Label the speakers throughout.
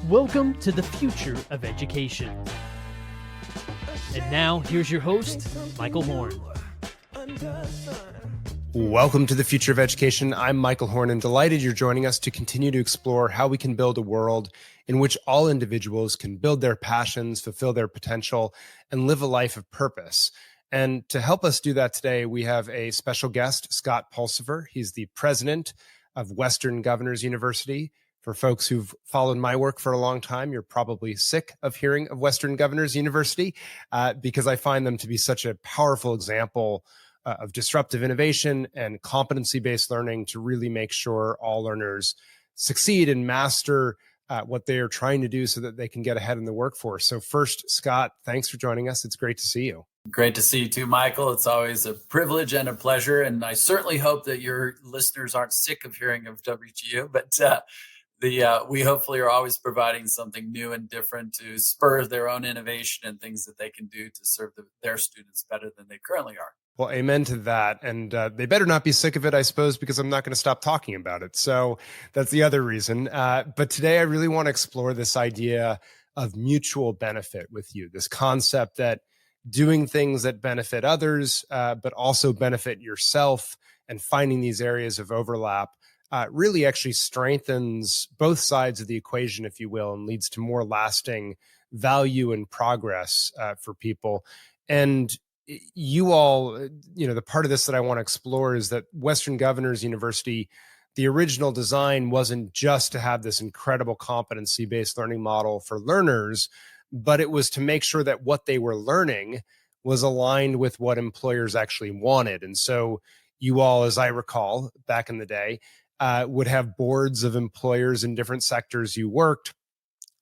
Speaker 1: Welcome to the future of education. And now, here's your host, Michael Horn.
Speaker 2: Welcome to the future of education. I'm Michael Horn, and delighted you're joining us to continue to explore how we can build a world in which all individuals can build their passions, fulfill their potential, and live a life of purpose. And to help us do that today, we have a special guest, Scott Pulsipher. He's the president of Western Governors University. For folks who've followed my work for a long time, you're probably sick of hearing of Western Governors University because I find them to be such a powerful example of disruptive innovation and competency-based learning to really make sure all learners succeed and master what they are trying to do so that they can get ahead in the workforce. So first, Scott, thanks for joining us. It's great to see you.
Speaker 3: Great to see you too, Michael. It's always a privilege and a pleasure. And I certainly hope that your listeners aren't sick of hearing of WGU, but we hopefully are always providing something new and different to spur their own innovation and things that they can do to serve their students better than they currently are.
Speaker 2: Well, amen to that. And they better not be sick of it, I suppose, because I'm not going to stop talking about it. So that's the other reason. But today I really want to explore this idea of mutual benefit with you, this concept that doing things that benefit others, but also benefit yourself, and finding these areas of overlap really actually strengthens both sides of the equation, if you will, and leads to more lasting value and progress for people. And you all, the part of this that I want to explore is that Western Governors University, the original design wasn't just to have this incredible competency-based learning model for learners, but it was to make sure that what they were learning was aligned with what employers actually wanted. And so you all, as I recall, back in the day, would have boards of employers in different sectors you worked.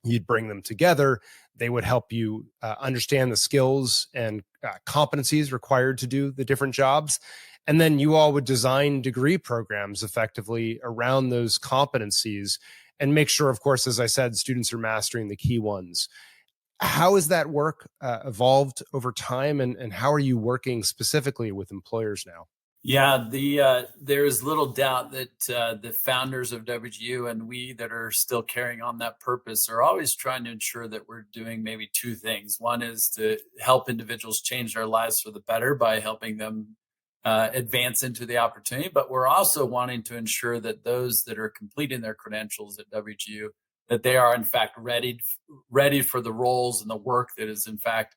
Speaker 2: You'd bring them together. They would help you understand the skills and competencies required to do the different jobs. And then you all would design degree programs effectively around those competencies and make sure, of course, as I said, students are mastering the key ones. How has that work evolved over time, and how are you working specifically with employers now?
Speaker 3: Yeah, there is little doubt that the founders of WGU and we that are still carrying on that purpose are always trying to ensure that we're doing maybe two things. One is to help individuals change their lives for the better by helping them advance into the opportunity. But we're also wanting to ensure that those that are completing their credentials at WGU, that they are in fact ready for the roles and the work that is in fact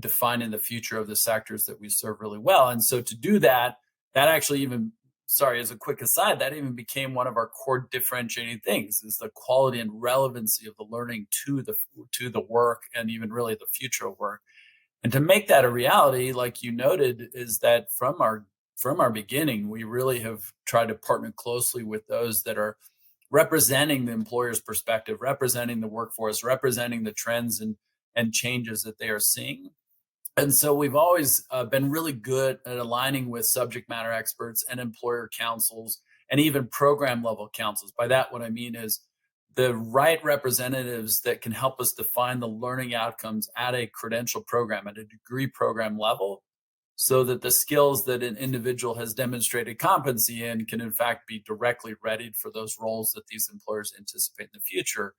Speaker 3: defining the future of the sectors that we serve really well. And so to do that, actually as a quick aside, that even became one of our core differentiating things, is the quality and relevancy of the learning to the work and even really the future of work. And to make that a reality, like you noted, is that from our beginning, we really have tried to partner closely with those that are representing the employer's perspective, representing the workforce, representing the trends and changes that they are seeing. And so we've always been really good at aligning with subject matter experts and employer councils and even program level councils. By that, what I mean is the right representatives that can help us define the learning outcomes at a credential program, at a degree program level, so that the skills that an individual has demonstrated competency in can in fact be directly readied for those roles that these employers anticipate in the future.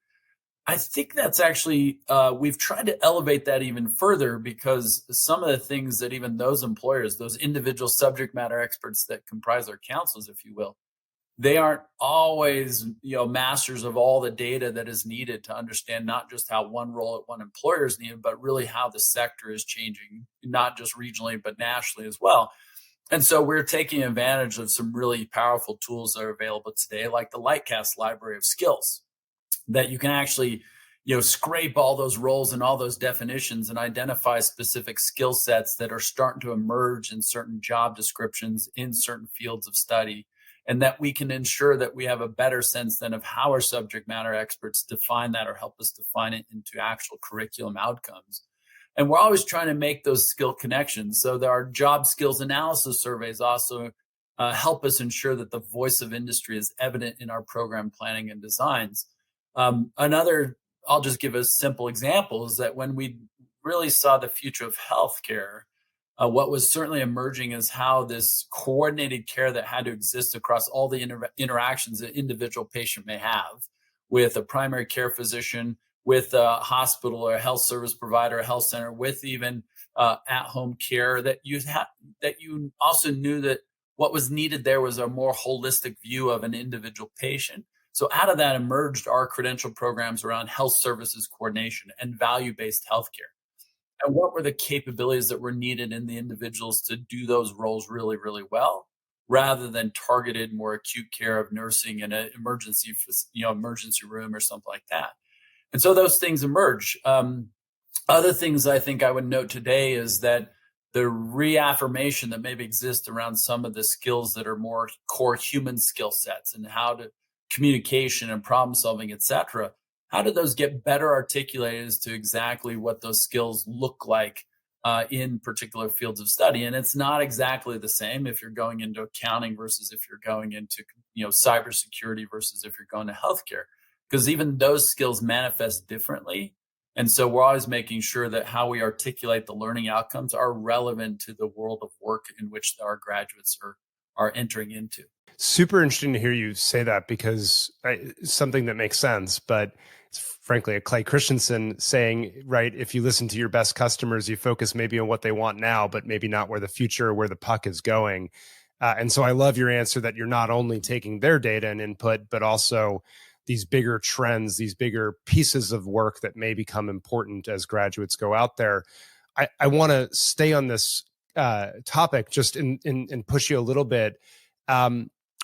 Speaker 3: I think that's actually, we've tried to elevate that even further, because some of the things that even those employers, those individual subject matter experts that comprise our councils, if you will, they aren't always, masters of all the data that is needed to understand not just how one role at one employer is needed, but really how the sector is changing, not just regionally, but nationally as well. And so we're taking advantage of some really powerful tools that are available today, like the Lightcast library of skills, that you can actually, scrape all those roles and all those definitions and identify specific skill sets that are starting to emerge in certain job descriptions in certain fields of study, and that we can ensure that we have a better sense then of how our subject matter experts define that or help us define it into actual curriculum outcomes. And we're always trying to make those skill connections. So that our job skills analysis surveys also help us ensure that the voice of industry is evident in our program planning and designs. I'll just give a simple example, is that when we really saw the future of healthcare, what was certainly emerging is how this coordinated care that had to exist across all the interactions an individual patient may have with a primary care physician, with a hospital or a health service provider, a health center, with even at-home care, that you also knew that what was needed there was a more holistic view of an individual patient. So out of that emerged our credential programs around health services coordination and value-based healthcare. And what were the capabilities that were needed in the individuals to do those roles really, really well, rather than targeted, more acute care of nursing in an emergency room or something like that. And so those things emerge. Other things I think I would note today is that the reaffirmation that maybe exists around some of the skills that are more core human skill sets, and how to communication and problem solving, et cetera, how do those get better articulated as to exactly what those skills look like in particular fields of study? And it's not exactly the same if you're going into accounting versus if you're going into cybersecurity versus if you're going to healthcare, because even those skills manifest differently. And so we're always making sure that how we articulate the learning outcomes are relevant to the world of work in which our graduates are entering into.
Speaker 2: Super interesting to hear you say that, because something that makes sense, but it's frankly a Clay Christensen saying, right? If you listen to your best customers, you focus maybe on what they want now, but maybe not where the future or where the puck is going. And so I love your answer that you're not only taking their data and input, but also these bigger trends, these bigger pieces of work that may become important as graduates go out there. I want to stay on this topic just and push you a little bit,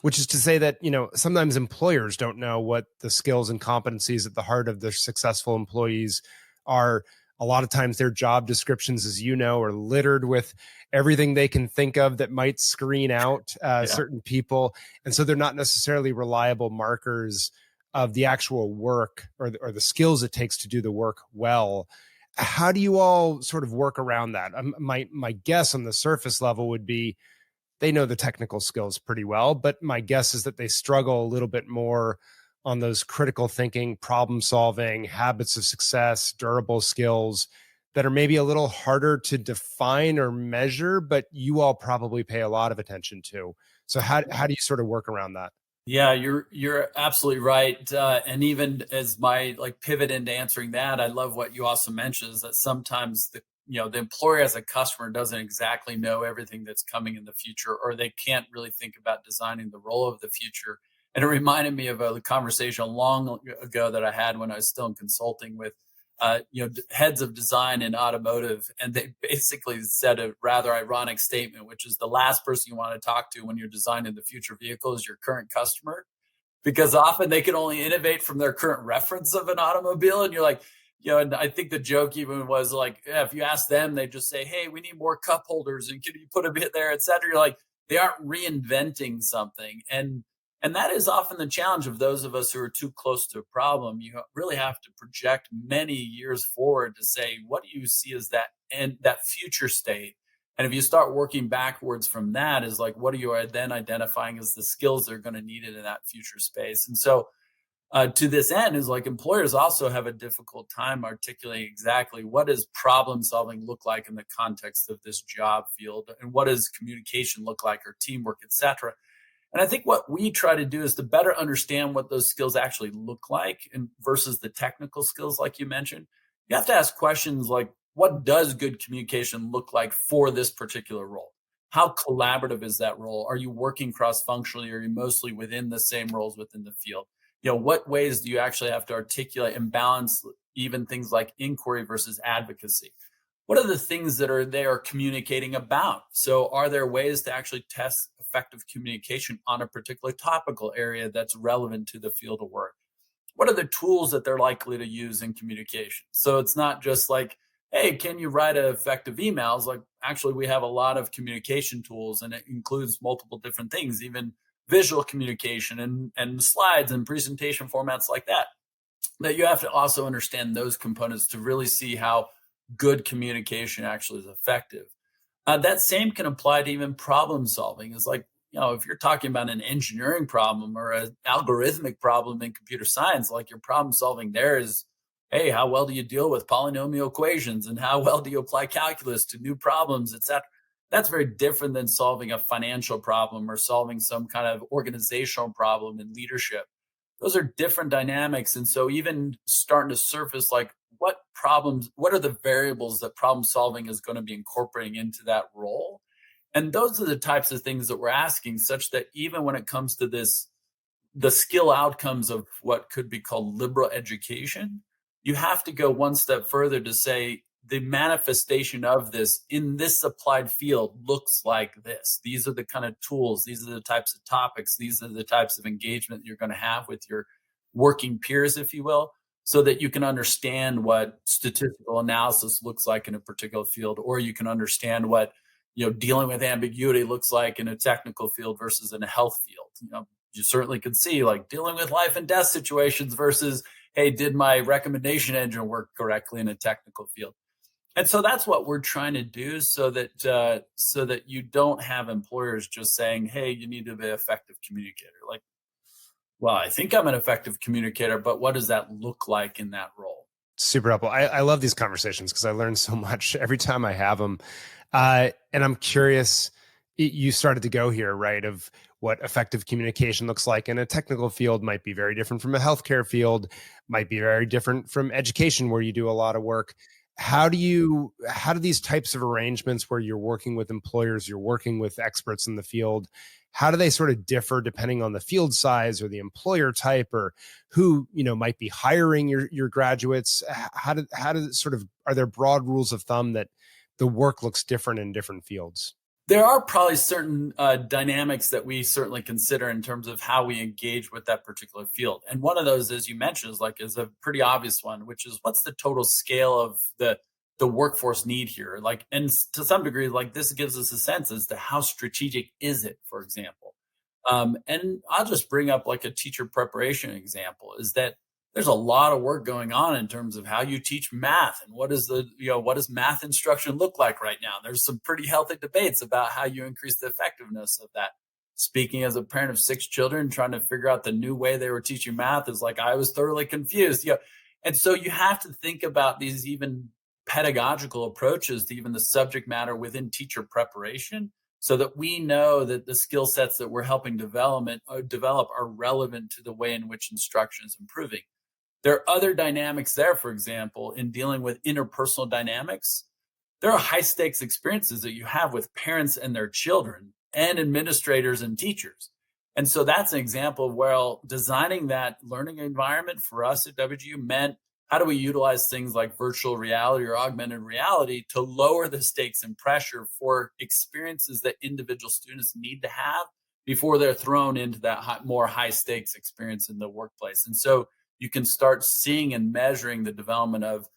Speaker 2: which is to say that, sometimes employers don't know what the skills and competencies at the heart of their successful employees are. A lot of times their job descriptions, as you know, are littered with everything they can think of that might screen out certain people. And so they're not necessarily reliable markers of the actual work or the skills it takes to do the work well. How do you all sort of work around that? My guess on the surface level would be they know the technical skills pretty well, but my guess is that they struggle a little bit more on those critical thinking, problem solving, habits of success, durable skills that are maybe a little harder to define or measure, but you all probably pay a lot of attention to. So how do you sort of work around that?
Speaker 3: Yeah, you're absolutely right. And even as my pivot into answering that, I love what you also mentioned, is that sometimes the employer as a customer doesn't exactly know everything that's coming in the future, or they can't really think about designing the role of the future. And it reminded me of a conversation long ago that I had when I was still in consulting with heads of design in automotive, and they basically said a rather ironic statement, which is the last person you want to talk to when you're designing the future vehicle is your current customer, because often they can only innovate from their current reference of an automobile. And you're like, and I think the joke even was like, yeah, if you ask them, they just say, hey, we need more cup holders and can you put a bit there, et cetera. You're like, they aren't reinventing something. And that is often the challenge of those of us who are too close to a problem. You really have to project many years forward to say, what do you see as that future state? And if you start working backwards from that, is like, what are you then identifying as the skills that are going to need it in that future space? And so to this end is like employers also have a difficult time articulating exactly what does problem solving look like in the context of this job field, and what does communication look like, or teamwork, et cetera. And I think what we try to do is to better understand what those skills actually look like, and versus the technical skills, like you mentioned. You have to ask questions like, what does good communication look like for this particular role? How collaborative is that role? Are you working cross-functionally, or are you mostly within the same roles within the field? What ways do you actually have to articulate and balance even things like inquiry versus advocacy? What are the things that they are communicating about? So are there ways to actually test effective communication on a particular topical area that's relevant to the field of work? What are the tools that they're likely to use in communication? So it's not just like, hey, can you write effective emails? Like, actually, we have a lot of communication tools, and it includes multiple different things, even visual communication and slides and presentation formats like that you have to also understand those components to really see how good communication actually is effective. That same can apply to even problem solving. It's like, if you're talking about an engineering problem or an algorithmic problem in computer science, like your problem solving there is, hey, how well do you deal with polynomial equations, and how well do you apply calculus to new problems, et cetera? That's very different than solving a financial problem or solving some kind of organizational problem in leadership. those are different dynamics. And so even starting to surface like what problems, what are the variables that problem solving is going to be incorporating into that role? And those are the types of things that we're asking, such that even when it comes to this, the skill outcomes of what could be called liberal education, you have to go one step further to say the manifestation of this in this applied field looks like this. These are the kind of tools, these are the types of topics, these are the types of engagement you're going to have with your working peers, if you will, so that you can understand what statistical analysis looks like in a particular field, or you can understand what dealing with ambiguity looks like in a technical field versus in a health field. You certainly could see like dealing with life and death situations versus, hey, did my recommendation engine work correctly in a technical field? And so that's what we're trying to do, so that you don't have employers just saying, hey, you need to be an effective communicator. Like, well, I think I'm an effective communicator, but what does that look like in that role?
Speaker 2: Super helpful. I love these conversations because I learn so much every time I have them. And I'm curious, you started to go here, right, of what effective communication looks like in a technical field might be very different from a healthcare field, might be very different from education where you do a lot of work. How do these types of arrangements where you're working with employers, you're working with experts in the field, how do they sort of differ depending on the field size or the employer type or who, might be hiring your graduates? How does it sort of, are there broad rules of thumb that the work looks different in different fields?
Speaker 3: There are probably certain dynamics that we certainly consider in terms of how we engage with that particular field. And one of those, as you mentioned, is a pretty obvious one, which is what's the total scale of the workforce need here? Like, and to some degree, like this gives us a sense as to how strategic is it, for example. And I'll just bring up like a teacher preparation example, is that there's a lot of work going on in terms of how you teach math and what does math instruction look like right now. There's some pretty healthy debates about how you increase the effectiveness of that. Speaking as a parent of 6 children, trying to figure out the new way they were teaching math is like, I was thoroughly confused. And so you have to think about these even pedagogical approaches to even the subject matter within teacher preparation, so that we know that the skill sets that we're helping develop are relevant to the way in which instruction is improving. There are other dynamics there, for example, in dealing with interpersonal dynamics. There are high stakes experiences that you have with parents and their children and administrators and teachers. And so that's an example of where designing that learning environment for us at WGU meant, how do we utilize things like virtual reality or augmented reality to lower the stakes and pressure for experiences that individual students need to have before they're thrown into that more high stakes experience in the workplace? And so you can start seeing and measuring the development of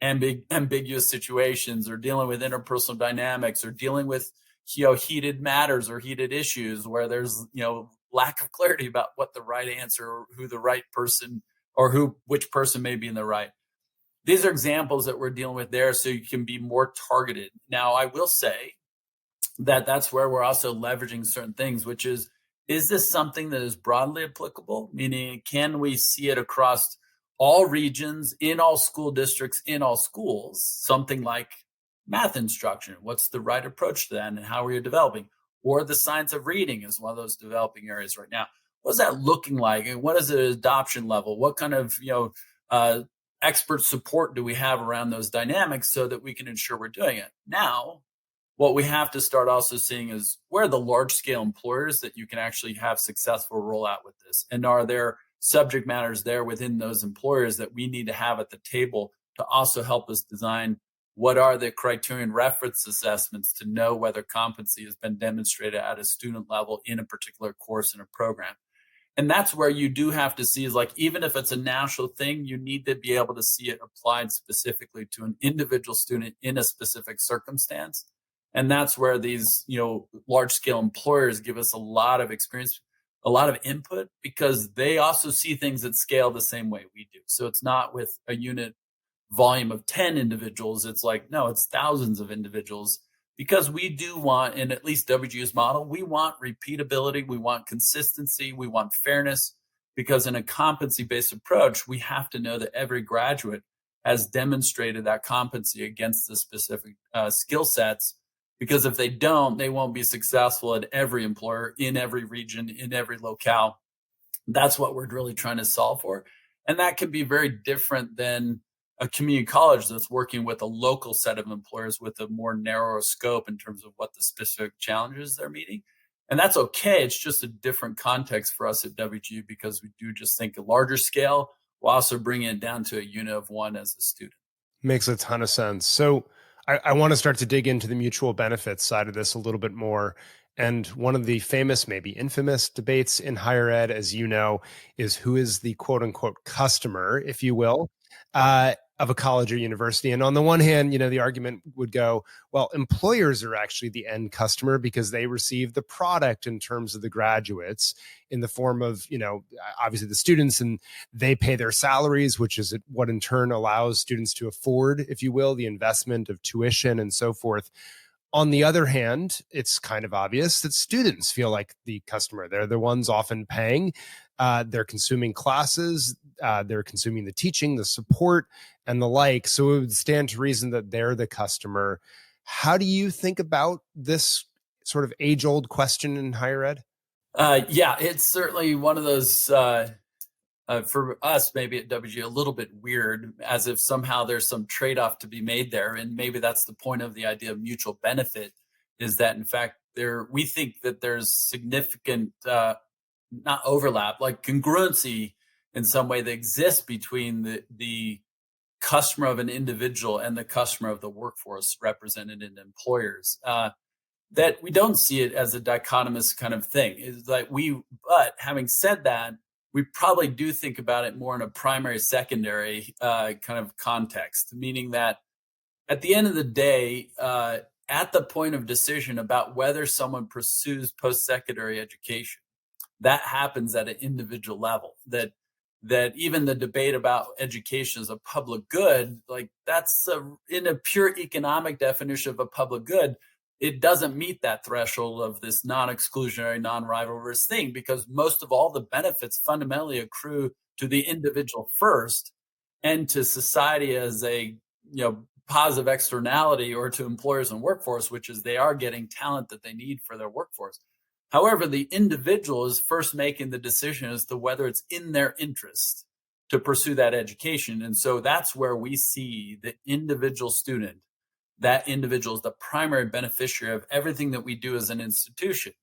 Speaker 3: ambiguous situations, or dealing with interpersonal dynamics, or dealing with heated matters or heated issues where there's lack of clarity about what the right answer or who the right person or which person may be in the right. These are examples that we're dealing with there, so you can be more targeted. Now, I will say that that's where we're also leveraging certain things, which is this something that is broadly applicable? Meaning, can we see it across all regions, in all school districts, in all schools? Something like math instruction. What's the right approach to that, and how are you developing? Or the science of reading is one of those developing areas right now. What's that looking like? And what is the adoption level? What kind of expert support do we have around those dynamics so that we can ensure we're doing it? Now, what we have to start also seeing is, where are the large scale employers that you can actually have successful rollout with this? And are there subject matters there within those employers that we need to have at the table to also help us design what are the criterion reference assessments to know whether competency has been demonstrated at a student level in a particular course in a program? And that's where you do have to see, is like, even if it's a national thing, you need to be able to see it applied specifically to an individual student in a specific circumstance. And that's where these, large scale employers give us a lot of experience, a lot of input, because they also see things at scale the same way we do. So it's not with a unit volume of 10 individuals. It's like, no, it's thousands of individuals, because we do want, in at least WGU's model, we want repeatability, we want consistency, we want fairness, because in a competency-based approach, we have to know that every graduate has demonstrated that competency against the specific skill sets, because if they don't, they won't be successful at every employer, in every region, in every locale. That's what we're really trying to solve for. And that can be very different than a community college that's working with a local set of employers with a more narrow scope in terms of what the specific challenges they're meeting. And that's okay. It's just a different context for us at WGU because we do just think a larger scale while also bringing it down to a unit of one as a student.
Speaker 2: Makes a ton of sense. So I want to start to dig into the mutual benefits side of this a little bit more. And one of the famous, maybe infamous debates in higher ed, as you know, is who is the quote unquote customer, if you will, of a college or university. And on the one hand, the argument would go, well, employers are actually the end customer because they receive the product in terms of the graduates in the form of, obviously the students, and they pay their salaries, which is what in turn allows students to afford, if you will, the investment of tuition and so forth. On the other hand, it's kind of obvious that students feel like the customer. They're the ones often paying. They're consuming classes. They're consuming the teaching, the support, and the like. So it would stand to reason that they're the customer. How do you think about this sort of age-old question in higher ed?
Speaker 3: Yeah, it's certainly one of those, for us, maybe at WG, a little bit weird, as if somehow there's some trade-off to be made there. And maybe that's the point of the idea of mutual benefit, is that in fact, we think that there's significant, not overlap, like congruency in some way that exists between the customer of an individual and the customer of the workforce represented in employers. That we don't see it as a dichotomous kind of thing. Is like but having said that, we probably do think about it more in a primary, secondary kind of context, meaning that at the end of the day, at the point of decision about whether someone pursues post-secondary education, that happens at an individual level. That even the debate about education as a public good, like that's in a pure economic definition of a public good, it doesn't meet that threshold of this non-exclusionary, non-rivalrous thing, because most of all the benefits fundamentally accrue to the individual first and to society as a positive externality, or to employers and workforce, which is they are getting talent that they need for their workforce. However, the individual is first making the decision as to whether it's in their interest to pursue that education. And so that's where we see the individual student. That individual is the primary beneficiary of everything that we do as an institution.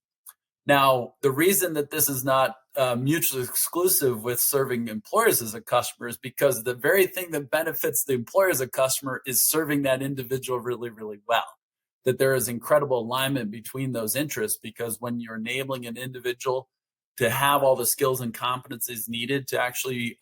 Speaker 3: Now, the reason that this is not mutually exclusive with serving employers as a customer is because the very thing that benefits the employer as a customer is serving that individual really, really well. That there is incredible alignment between those interests, because when you're enabling an individual to have all the skills and competencies needed to actually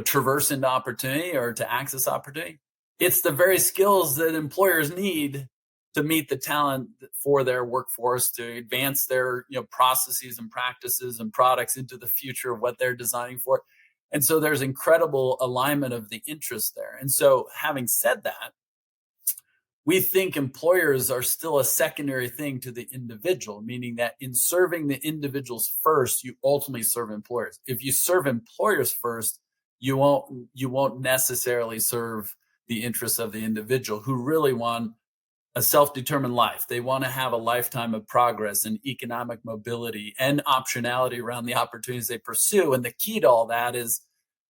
Speaker 3: traverse into opportunity or to access opportunity, it's the very skills that employers need to meet the talent for their workforce, to advance their processes and practices and products into the future of what they're designing for. And so there's incredible alignment of the interest there. And so having said that, we think employers are still a secondary thing to the individual, meaning that in serving the individuals first, you ultimately serve employers. If you serve employers first, you won't necessarily serve the interests of the individual, who really want a self-determined life. They want to have a lifetime of progress and economic mobility and optionality around the opportunities they pursue. And the key to all that is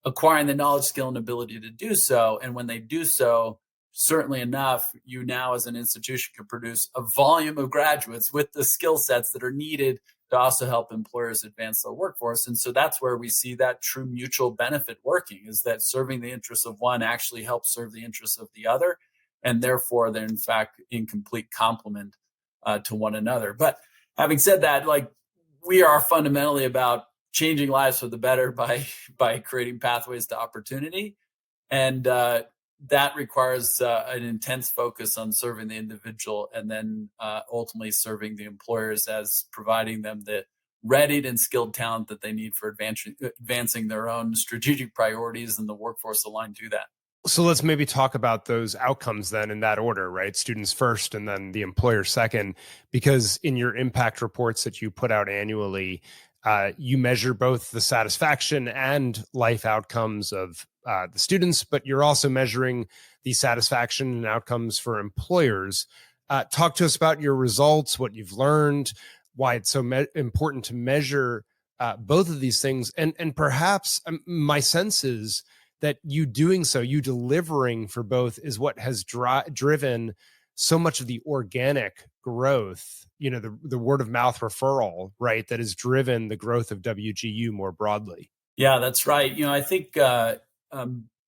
Speaker 3: acquiring the knowledge, skill, and ability to do so. And when they do so, certainly enough, you now as an institution can produce a volume of graduates with the skill sets that are needed to also help employers advance their workforce. And so that's where we see that true mutual benefit working, is that serving the interests of one actually helps serve the interests of the other. And therefore, they're in fact in complete complement to one another. But having said that, like, we are fundamentally about changing lives for the better by creating pathways to opportunity. And that requires an intense focus on serving the individual, and then ultimately serving the employers as providing them the readied and skilled talent that they need for advancing their own strategic priorities and the workforce aligned to that.
Speaker 2: So let's maybe talk about those outcomes then in that order, right? Students first and then the employer second, because in your impact reports that you put out annually, you measure both the satisfaction and life outcomes of the students, but you're also measuring the satisfaction and outcomes for employers. Talk to us about your results, what you've learned, why it's so important to measure both of these things. And perhaps my sense is that you doing so, you delivering for both, is what has driven so much of the organic growth, the word of mouth referral, right, that has driven the growth of WGU more broadly.
Speaker 3: Yeah, that's right. I think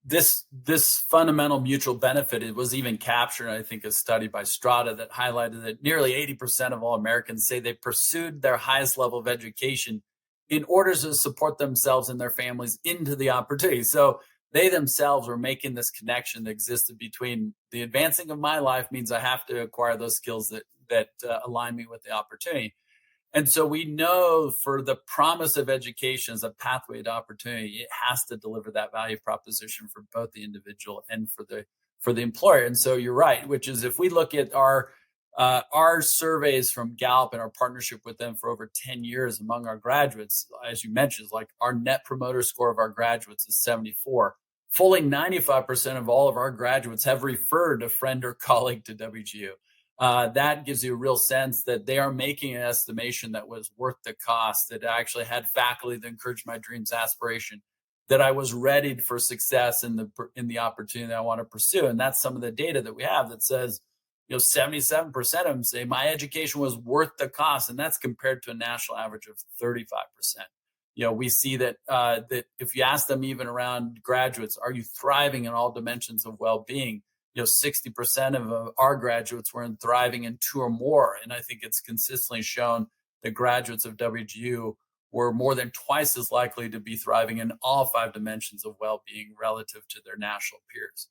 Speaker 3: this fundamental mutual benefit, it was even captured, I think, a study by Strata that highlighted that nearly 80% of all Americans say they pursued their highest level of education in order to support themselves and their families into the opportunity. So they themselves were making this connection that existed between the advancing of my life means I have to acquire those skills that align me with the opportunity. And so we know for the promise of education as a pathway to opportunity, it has to deliver that value proposition for both the individual and for the employer. And so you're right, which is if we look at our surveys from Gallup and our partnership with them for over 10 years among our graduates, as you mentioned, like our net promoter score of our graduates is 74. Fully 95% of all of our graduates have referred a friend or colleague to WGU. That gives you a real sense that they are making an estimation that was worth the cost, that I actually had faculty that encouraged my dreams, aspiration, that I was ready for success in the opportunity that I want to pursue. And that's some of the data that we have that says, 77% of them say my education was worth the cost. And that's compared to a national average of 35%. We see that if you ask them even around graduates, are you thriving in all dimensions of well-being? 60% of our graduates were thriving in 2 or more. And I think it's consistently shown that graduates of WGU were more than twice as likely to be thriving in all 5 dimensions of well-being relative to their national peers.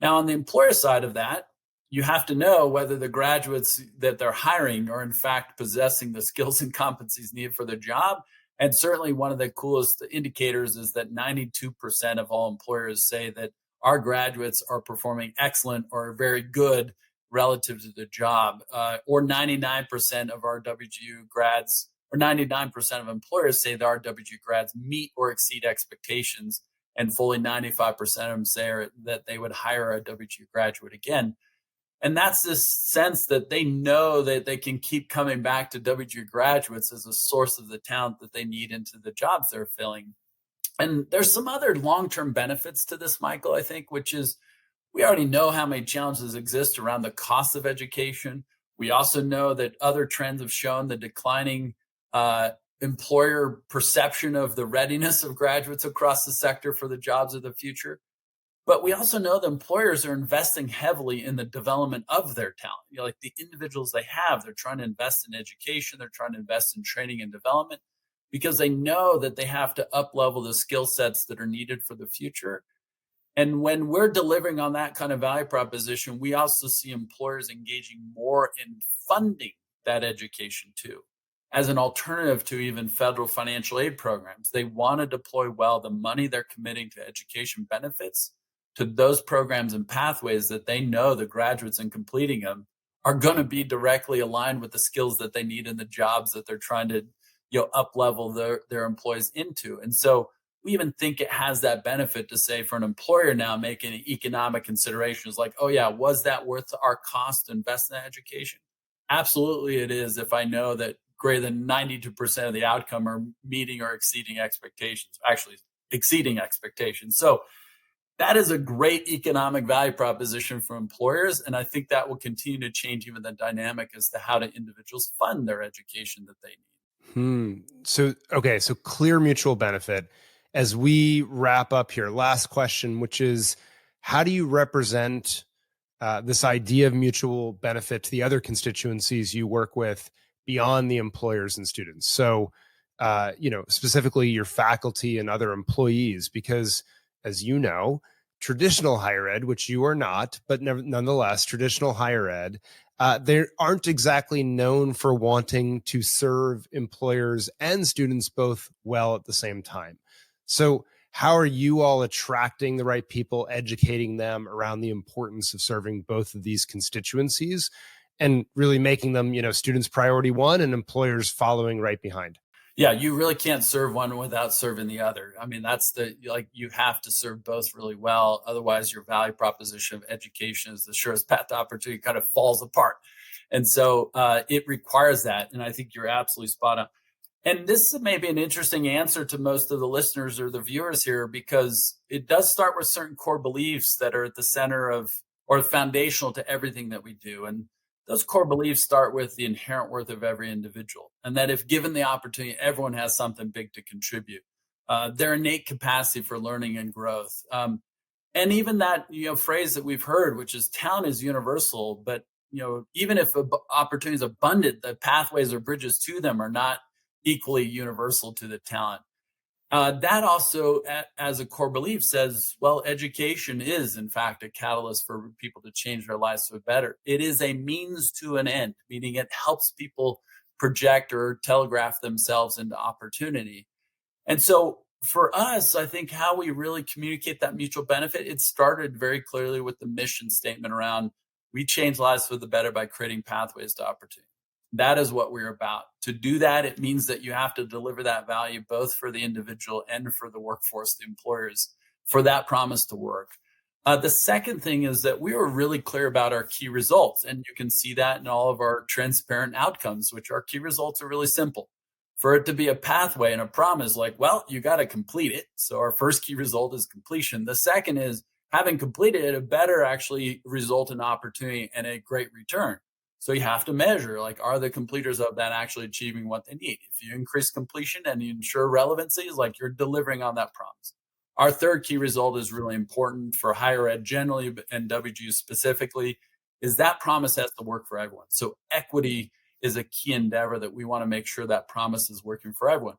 Speaker 3: Now, on the employer side of that, you have to know whether the graduates that they're hiring are in fact possessing the skills and competencies needed for their job. And certainly one of the coolest indicators is that 92% of all employers say that our graduates are performing excellent or very good relative to the job, or 99% of our WGU grads, or 99% of employers say that our WGU grads meet or exceed expectations, and fully 95% of them say that they would hire a WGU graduate again. And that's this sense that they know that they can keep coming back to WGU graduates as a source of the talent that they need into the jobs they're filling. And there's some other long-term benefits to this, Michael, I think, which is we already know how many challenges exist around the cost of education. We also know that other trends have shown the declining employer perception of the readiness of graduates across the sector for the jobs of the future. But we also know that employers are investing heavily in the development of their talent. Like the individuals they have, they're trying to invest in education, they're trying to invest in training and development, because they know that they have to up-level the skill sets that are needed for the future. And when we're delivering on that kind of value proposition, we also see employers engaging more in funding that education too, as an alternative to even federal financial aid programs. They want to deploy well the money they're committing to education benefits to those programs and pathways that they know the graduates in completing them are going to be directly aligned with the skills that they need in the jobs that they're trying to up-level their employees into. And so we even think it has that benefit to say for an employer now making economic considerations like, oh yeah, was that worth our cost to invest in that education? Absolutely it is, if I know that greater than 92% of the outcome are meeting or exceeding expectations, actually exceeding expectations. So that is a great economic value proposition for employers. And I think that will continue to change even the dynamic as to how do individuals fund their education that they need.
Speaker 2: So clear mutual benefit. As we wrap up here, last question, which is, how do you represent this idea of mutual benefit to the other constituencies you work with beyond the employers and students? So, specifically your faculty and other employees, because as you know, traditional higher ed, which you are not, but nonetheless, traditional higher ed, they aren't exactly known for wanting to serve employers and students both well at the same time. So how are you all attracting the right people, educating them around the importance of serving both of these constituencies and really making them, students priority one and employers following right behind?
Speaker 3: Yeah, you really can't serve one without serving the other. I mean, you have to serve both really well. Otherwise, your value proposition of education is the surest path to opportunity kind of falls apart. And so it requires that. And I think you're absolutely spot on. And this may be an interesting answer to most of the listeners or the viewers here, because it does start with certain core beliefs that are at the center of or foundational to everything that we do. And those core beliefs start with the inherent worth of every individual, and that if given the opportunity, everyone has something big to contribute. Their innate capacity for learning and growth. And even that phrase that we've heard, which is talent is universal, but even if opportunity is abundant, the pathways or bridges to them are not equally universal to the talent. That also, as a core belief, says, well, education is, in fact, a catalyst for people to change their lives for the better. It is a means to an end, meaning it helps people project or telegraph themselves into opportunity. And so for us, I think how we really communicate that mutual benefit, it started very clearly with the mission statement around we change lives for the better by creating pathways to opportunity. That is what we're about. To do that, it means that you have to deliver that value both for the individual and for the workforce, the employers, for that promise to work. The second thing is that we were really clear about our key results. And you can see that in all of our transparent outcomes, which our key results are really simple. For it to be a pathway and a promise, like, well, you got to complete it. So our first key result is completion. The second is having completed it, it better actually result in opportunity and a great return. So you have to measure, like, are the completers of that actually achieving what they need? If you increase completion and you ensure relevancy, is like you're delivering on that promise. Our third key result is really important for higher ed generally and WGU specifically, is that promise has to work for everyone. So equity is a key endeavor that we want to make sure that promise is working for everyone.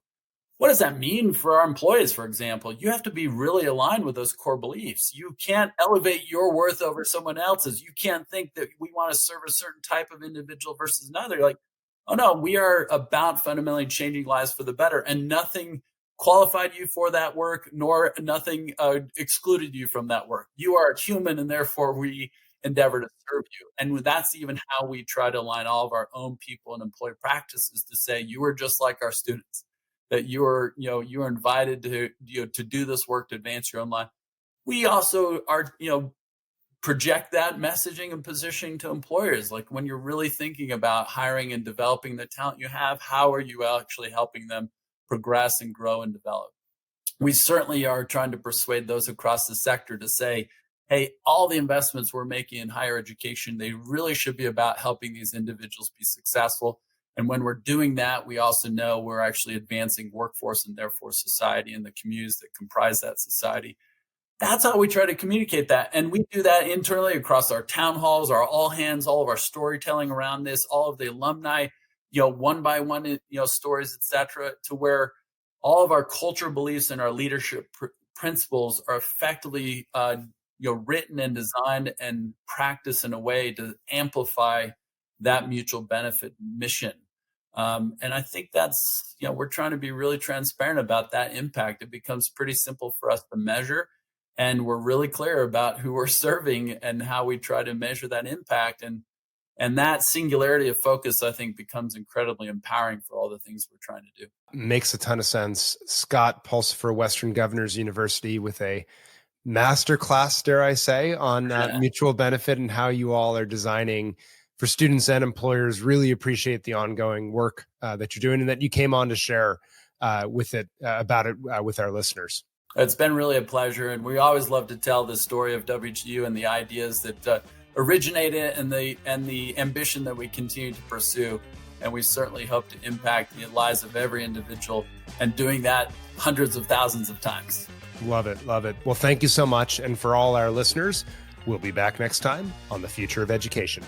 Speaker 3: What does that mean for our employees, for example? You have to be really aligned with those core beliefs. You can't elevate your worth over someone else's. You can't think that we want to serve a certain type of individual versus another. Like, oh no, we are about fundamentally changing lives for the better, and nothing qualified you for that work, nor nothing excluded you from that work. You are a human, and therefore we endeavor to serve you. And that's even how we try to align all of our own people and employee practices to say, you are just like our students, that you are invited to do this work to advance your own life. We also are, project that messaging and positioning to employers. Like, when you're really thinking about hiring and developing the talent you have, how are you actually helping them progress and grow and develop? We certainly are trying to persuade those across the sector to say, hey, all the investments we're making in higher education, they really should be about helping these individuals be successful. And when we're doing that, we also know we're actually advancing workforce and therefore society and the communities that comprise that society. That's how we try to communicate that. And we do that internally across our town halls, our all hands, all of our storytelling around this, all of the alumni, one by one, stories, et cetera, to where all of our culture beliefs and our leadership principles are effectively written and designed and practiced in a way to amplify that mutual benefit mission. And I think that's, we're trying to be really transparent about that impact. It becomes pretty simple for us to measure, and we're really clear about who we're serving and how we try to measure that impact. And that singularity of focus, I think, becomes incredibly empowering for all the things we're trying to do.
Speaker 2: Makes a ton of sense. Scott, Pulsipher, Western Governors University, with a masterclass, dare I say, on mutual benefit and how you all are designing for students and employers. Really appreciate the ongoing work that you're doing and that you came on to share about it with our listeners.
Speaker 3: It's been really a pleasure. And we always love to tell the story of WGU and the ideas that originated and the ambition that we continue to pursue. And we certainly hope to impact the lives of every individual, and doing that hundreds of thousands of times.
Speaker 2: Love it. Love it. Well, thank you so much. And for all our listeners, we'll be back next time on The Future of Education.